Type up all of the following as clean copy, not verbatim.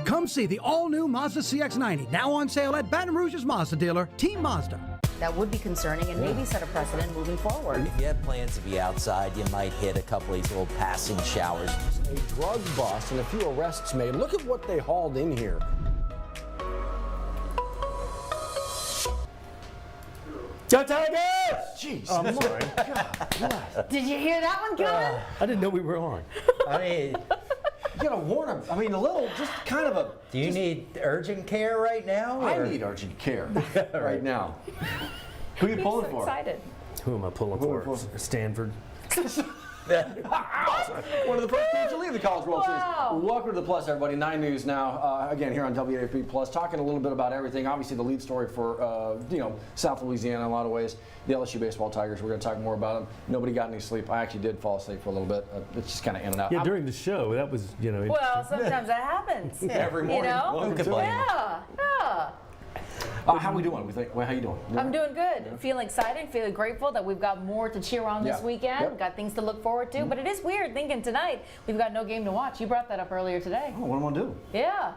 Come see the all-new Mazda CX-90, now on sale at Baton Rouge's Mazda dealer, Team Mazda. That would be concerning and maybe set a precedent moving forward. If you have plans to be outside, you might hit a couple of these little passing showers. A drug bust and a few arrests made. Look at what they hauled in here. Go Tigers! Jeez. I'm sorry. God, Did you hear that one coming? I didn't know we were on. I mean, You gotta warn them. I mean, a little, just kind of a. do you need urgent care right now? I or- need urgent care right now. Who are you pulling so for? excited. Who am I pulling Who are for? we pulling? Stanford. One of the first teams to leave the College World Wow. Series. Welcome to the Plus, everybody. 9 News now. Again, here on WAFB Plus, talking a little bit about everything. Obviously, the lead story for South Louisiana in a lot of ways. The LSU baseball Tigers. We're going to talk more about them. Nobody got any sleep. I actually did fall asleep for a little bit. It's just kind of in and out. Yeah, during the show, that was, Well, sometimes that happens. Every morning. You know? Welcome Who could blame 'em? Yeah. how we doing? How you doing? I'm doing good. Feeling excited, feeling grateful that we've got more to cheer on this Yeah. weekend. Yep. We've got things to look forward to. But it is weird thinking tonight we've got no game to watch. You brought that up earlier today. Oh, what am I going to do? Yeah.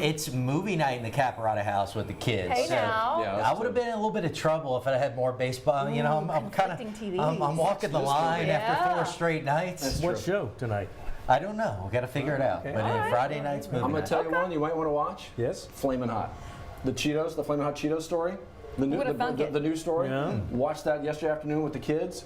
It's movie night in the Caparata house with the kids. Hey, now. Yeah, I would have been in a little bit of trouble if I had more baseball. You know, I'm kind of, conflicting TVs. I'm walking the line after Yeah. 4 straight nights. That's What true. show tonight? I don't know. We got to figure it out. Okay. But All right. Friday night's movie I'm going night. to tell you one you might want to watch. Yes. Flamin' Hot. The Flamin' Hot Cheetos story. The new, would've thunk it? the new story. Yeah. Watched that yesterday afternoon with the kids.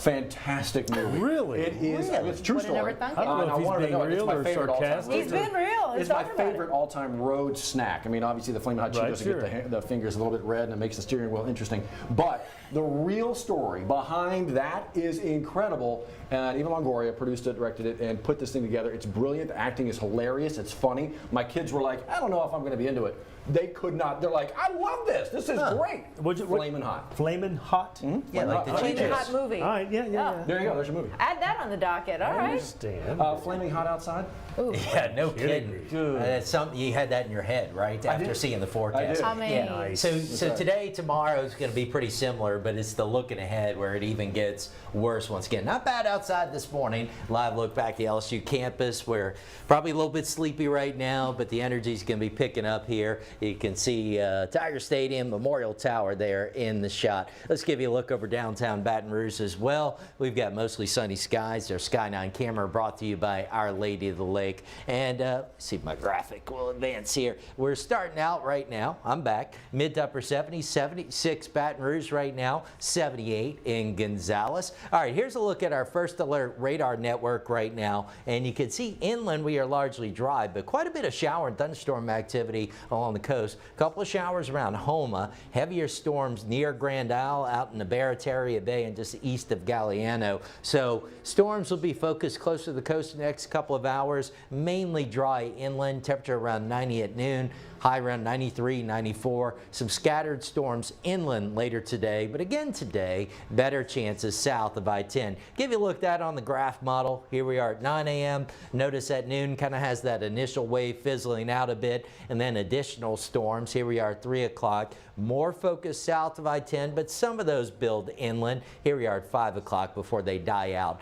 Fantastic movie. Really? It is. Really? It's a true Would've story. never thunk I don't know And if he's wanted to being know, it's real my or favorite all-time sarcastic. road- He's been real. It's my favorite all-time road snack. I mean, obviously the Flamin' Hot Right, Cheetos to sure. get the fingers a little bit red and it makes the steering wheel interesting. But the real story behind that is incredible. And Eva Longoria produced it, directed it, and put this thing together. It's brilliant. The acting is hilarious. It's funny. My kids were like, I don't know if I'm going to be into it. They could not. They're like, I love this. This is great. Flamin' Hot. Flamin' Hot? Yeah, like the Flaming Cheetos. hot movie. All right, yeah. There you go. There's your movie. Add that on the docket. All I right. understand. Flaming Hot Outside. Ooh. Yeah, no kidding. Good. That's something you had that in your head, right? After did. seeing the forecast. I I mean, Yeah. Nice. So right. today, tomorrow is going to be pretty similar, but it's the looking ahead where it even gets worse once again. Not bad outside this morning. Live look back at the LSU campus where probably a little bit sleepy right now, but the energy is going to be picking up here. You can see Tiger Stadium, Memorial Tower there in the shot. Let's give you a look over downtown Baton Rouge as well. We've got mostly sunny skies. Our Sky 9 camera brought to you by Our Lady of the Lake. And let's see if my graphic will advance here. We're starting out right now. I'm back. Mid to upper 70s, 76 Baton Rouge right now, 78 in Gonzales. All right, here's a look at our first alert radar network right now. And you can see inland we are largely dry, but quite a bit of shower and thunderstorm activity along the coast. A couple of showers around Homa, heavier storms near Grand Isle, out in the Barataria Bay and just east of Galliano. So storms will be focused close to the coast the next couple of hours, mainly dry inland, temperature around 90 at noon. High around 93, 94. Some scattered storms inland later today, but again today, better chances south of I-10. Give you a look at that on the graph model. Here we are at 9 a.m. Notice at noon kind of has that initial wave fizzling out a bit, and then additional storms. Here we are at 3 o'clock. More focus south of I-10, but some of those build inland. Here we are at 5 o'clock before they die out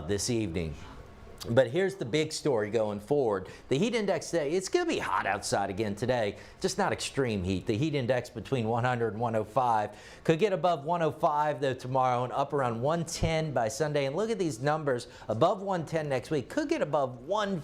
this evening. But here's the big story going forward. The heat index today, it's going to be hot outside again today, just not extreme heat. The heat index between 100 and 105. Could get above 105 though tomorrow and up around 110 by Sunday. And look at these numbers, above 110 next week. Could get above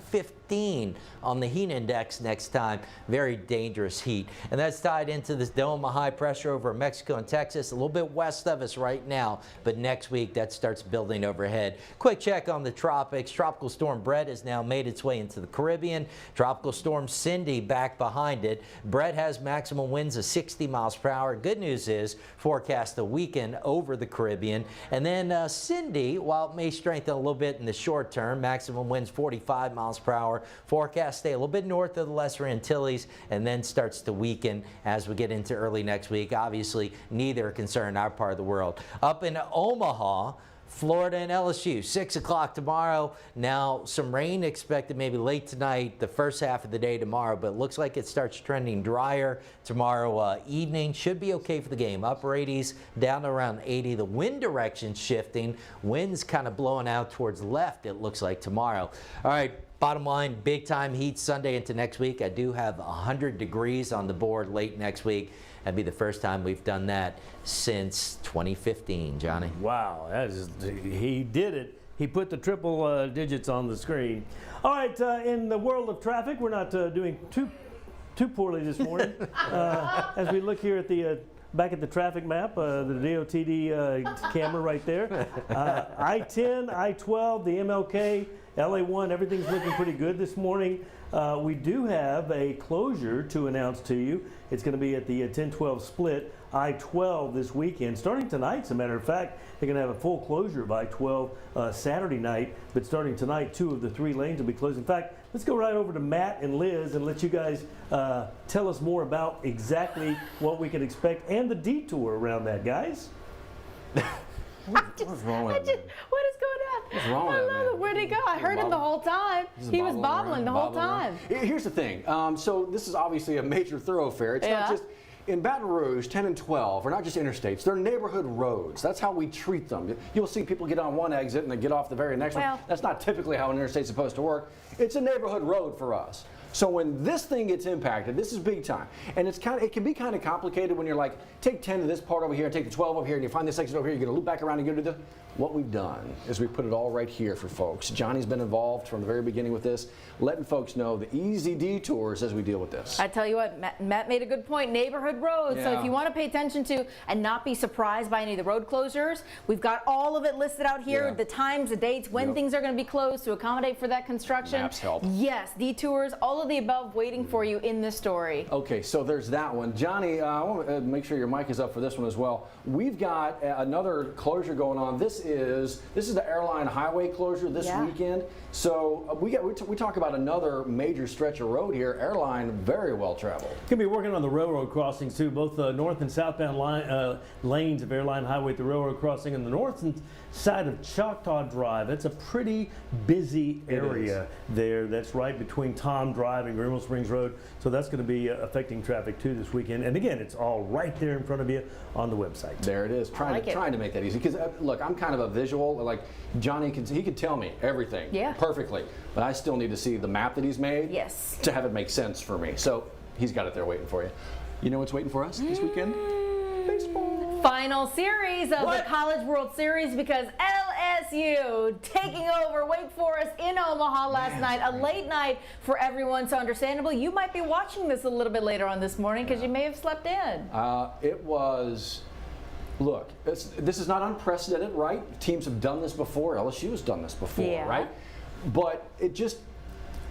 115 on the heat index next time. Very dangerous heat. And that's tied into this dome of high pressure over Mexico and Texas, a little bit west of us right now. But next week that starts building overhead. Quick check on the tropics. Tropical Storm Brett has now made its way into the Caribbean. Tropical Storm Cindy back behind it. Brett has maximum winds of 60 miles per hour. Good news is forecast a weekend over the Caribbean. And then Cindy, while it may strengthen a little bit in the short term, maximum winds 45 miles per hour. Forecast stay a little bit north of the Lesser Antilles and then starts to weaken as we get into early next week. Obviously, neither are concerned in our part of the world. Up in Omaha, Florida and LSU, 6 o'clock tomorrow. Now, some rain expected maybe late tonight, the first half of the day tomorrow, but it looks like it starts trending drier tomorrow evening. Should be okay for the game. Upper 80s, down to around 80. The wind direction shifting. Winds kind of blowing out towards left, it looks like tomorrow. All right. Bottom line, big time heat Sunday into next week. I do have 100 degrees on the board late next week. That'd be the first time we've done that since 2015, Johnny. Wow, he did it. He put the triple digits on the screen. All right, in the world of traffic, we're not doing too poorly this morning. As we look here at the back at the traffic map, the DOTD camera right there. I-10, I-12, the MLK, LA1, everything's looking pretty good this morning. We do have a closure to announce to you. It's going to be at the 10-12 split, I-12 this weekend. Starting tonight, as a matter of fact, they're going to have a full closure of I-12 Saturday night. But starting tonight, 2 of the 3 lanes will be closed. In fact, let's go right over to Matt and Liz and let you guys tell us more about exactly what we can expect and the detour around that, guys. What's wrong with him? What is going on? What's wrong with I him, love man? it. Where'd he go? I heard him the whole time. He was bobbling the whole time. Here's the thing. So this is obviously a major thoroughfare. It's not just in Baton Rouge. 10 and 12 are not just interstates; they're neighborhood roads. That's how we treat them. You'll see people get on one exit and then get off the very next one. That's not typically how an interstate's supposed to work. It's a neighborhood road for us. So when this thing gets impacted, this is big time. And it can be kind of complicated when you're like, take 10 to this part over here and take the 12 over here and you find this exit over here, you're gonna loop back around and go to the, what we've done is we put it all right here for folks. Johnny's been involved from the very beginning with this, letting folks know the easy detours as we deal with this. I tell you what, Matt made a good point, neighborhood roads. So if you want to pay attention to and not be surprised by any of the road closures, we've got all of it listed out here, the times, the dates, when things are going to be closed to accommodate for that construction. Maps help. Yes, detours, all of the above waiting for you in this story. Okay, so there's that one. Johnny, I want to make sure your mic is up for this one as well. We've got another closure going on. This is the airline highway closure this weekend. So we talk about another major stretch of road here. Airline very well traveled. Going to be working on the railroad crossings too, both north and southbound lanes of Airline Highway at the railroad crossing, and the north side of Choctaw Drive. It's a pretty busy area there. That's right between Tom Drive and Greenville Springs Road. So that's going to be affecting traffic too this weekend. And again, it's all right there in front of you on the website. There it is. Trying to make that easy. Because look, I'm kind of a visual. Like Johnny he could tell me everything perfectly, but I still need to see the map that he's made to have it make sense for me. So he's got it there waiting for you. You know what's waiting for us this weekend? Baseball. Final series of the College World Series because LSU taking over Wake Forest in Omaha last night. A late night for everyone, so understandably you might be watching this a little bit later on this morning because you may have slept in. It was. Look, this is not unprecedented, right? Teams have done this before. LSU has done this before, right? But it just,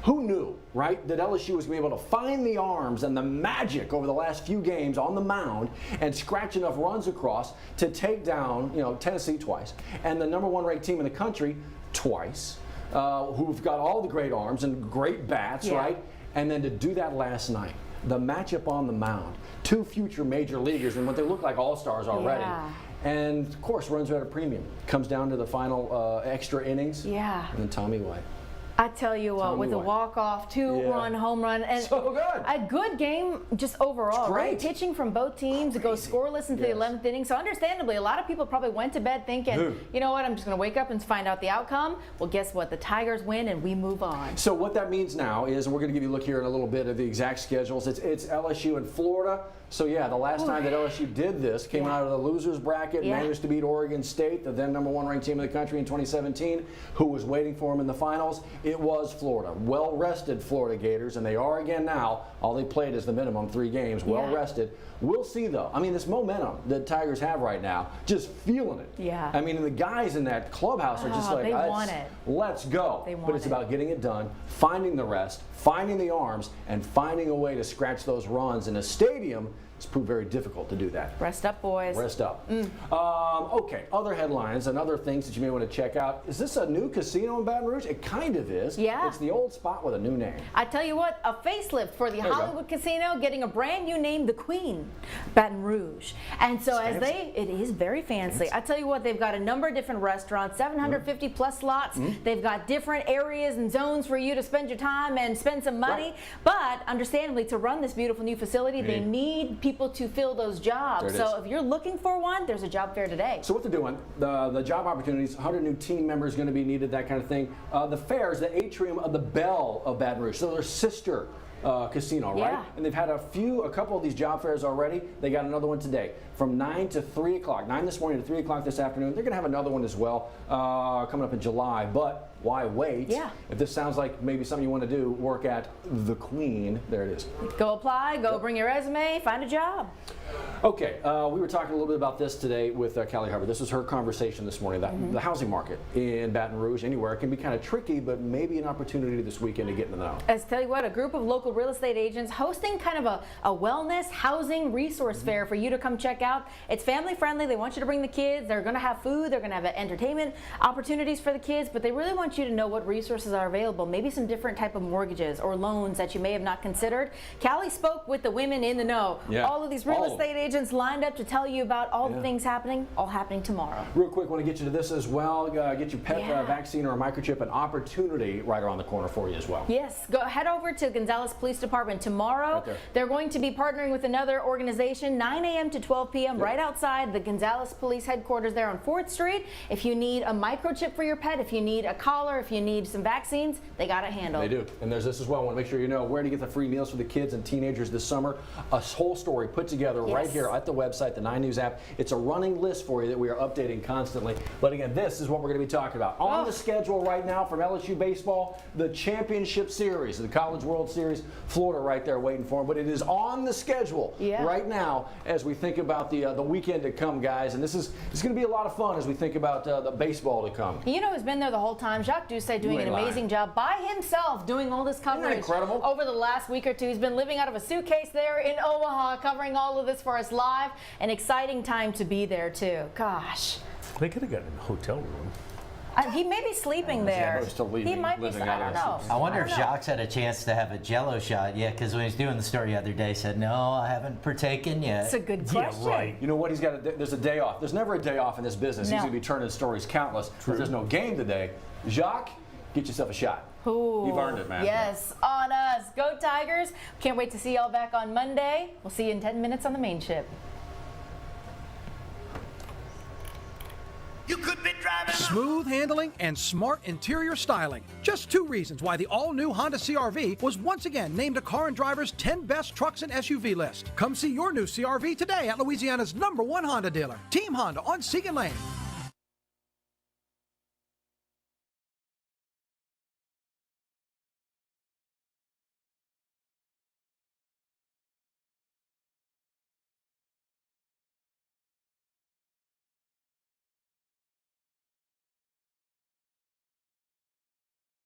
who knew, right, that LSU was going to be able to find the arms and the magic over the last few games on the mound and scratch enough runs across to take down, Tennessee twice and the #1 ranked team in the country twice, who've got all the great arms and great bats, right? And then to do that last night. The matchup on the mound, 2 future major leaguers and what they look like all-stars already. And of course, runs are at a premium. Comes down to the final extra innings. And then Tommy White. I tell you what, with a walk-off, 2-run home run, and so good. A good game just overall. Right? Pitching from both teams, it goes scoreless into the 11th inning. So understandably, a lot of people probably went to bed thinking, you know what, I'm just going to wake up and find out the outcome. Well, guess what? The Tigers win and we move on. So what that means now is, and we're going to give you a look here in a little bit of the exact schedules. It's LSU and Florida. So yeah, the last time that LSU did this, came out of the losers bracket, managed to beat Oregon State, the then #1 ranked team in the country in 2017, who was waiting for them in the finals. It was Florida. Well-rested Florida Gators, and they are again now. All they played is the minimum 3 games, well-rested. We'll see, though. I mean, this momentum that Tigers have right now, just feeling it. I mean, the guys in that clubhouse are just like, they want it. Let's go. But it's about getting it done, finding the rest, finding the arms, and finding a way to scratch those runs in a stadium It's proved very difficult to do that. Rest up, boys. Rest up. Okay, other headlines and other things that you may want to check out. Is this a new casino in Baton Rouge? It kind of is. Yeah. It's the old spot with a new name. I tell you what, a facelift for the There you go. Hollywood Casino, getting a brand new name, the Queen Baton Rouge. And so it is very fancy. I tell you what, they've got a number of different restaurants, 750 plus slots. They've got different areas and zones for you to spend your time and spend some money. Right. But understandably, to run this beautiful new facility, they need people to fill those jobs. There it So is. if you're looking for one, there's a job fair today. So what they're doing, the job opportunities, 100 new team members going to be needed, that kind of thing. The fair is the atrium of the Belle of Baton Rouge, so their sister casino, right? Yeah. And they've had a couple of these job fairs already. They got another one today from 9 to 3 o'clock, 9 this morning to 3 o'clock this afternoon. They're going to have another one as well coming up in July, but why wait? Yeah. If this sounds like maybe something you want to do, work at the Queen, there it is. Go apply, go bring your resume, find a job. Okay, we were talking a little bit about this today with Callie Hubbard. This was her conversation this morning, that the housing market in Baton Rouge, anywhere, it can be kind of tricky, but maybe an opportunity this weekend to get in the know. As tell you what, a group of local real estate agents hosting kind of a wellness housing resource fair for you to come check out. It's family friendly. They want you to bring the kids. They're going to have food. They're going to have entertainment opportunities for the kids, but they really want you to know what resources are available. Maybe some different type of mortgages or loans that you may have not considered. Callie spoke with the women in the know. Yeah, All of these real estate agents lined up to tell you about all the things happening, all happening tomorrow. Real quick, want to get you to this as well. Get your pet vaccine or a microchip, an opportunity right around the corner for you as well. Yes, go head over to Gonzales Police Department tomorrow. Right there. They're going to be partnering with another organization, 9 a.m. to 12 p.m. right outside the Gonzales Police headquarters there on 4th Street. If you need a microchip for your pet, if you need a collar, if you need some vaccines, they got it handled. They do. And there's this as well. I want to make sure you know where to get the free meals for the kids and teenagers this summer. A whole story put together right here at the website, the 9 News app. It's a running list for you that we are updating constantly. But again, this is what we're going to be talking about. On the schedule right now from LSU baseball, the championship series, the College World Series, Florida right there waiting for them. But it is on the schedule right now as we think about the weekend to come, guys. And it's going to be a lot of fun as we think about the baseball to come. You know who's been there the whole time? Jacques Doucet doing an amazing job by himself doing all this coverage incredible? over the last week or two. He's been living out of a suitcase there in Omaha, covering all of this for us live. An exciting time to be there, too. Gosh. They could have gotten a hotel room. He may be sleeping there. He might be. I don't know. I wonder if Jacques had a chance to have a Jello shot yet, because when he was doing the story the other day, he said, "No, I haven't partaken yet." It's a good question. Yeah, right. You know what? There's a day off. There's never a day off in this business. No. He's going to be turning stories countless. If there's no game today, Jacques, get yourself a shot. Ooh, You've earned it, man. Yes, on us. Go Tigers. Can't wait to see y'all back on Monday. We'll see you in 10 minutes on the main ship. You could be driving. Smooth handling and smart interior styling. Just two reasons why the all-new Honda CR-V was once again named a Car and Driver's 10 Best Trucks and SUV list. Come see your new CR-V today at Louisiana's #1 Honda dealer, Team Honda on Seagan Lane.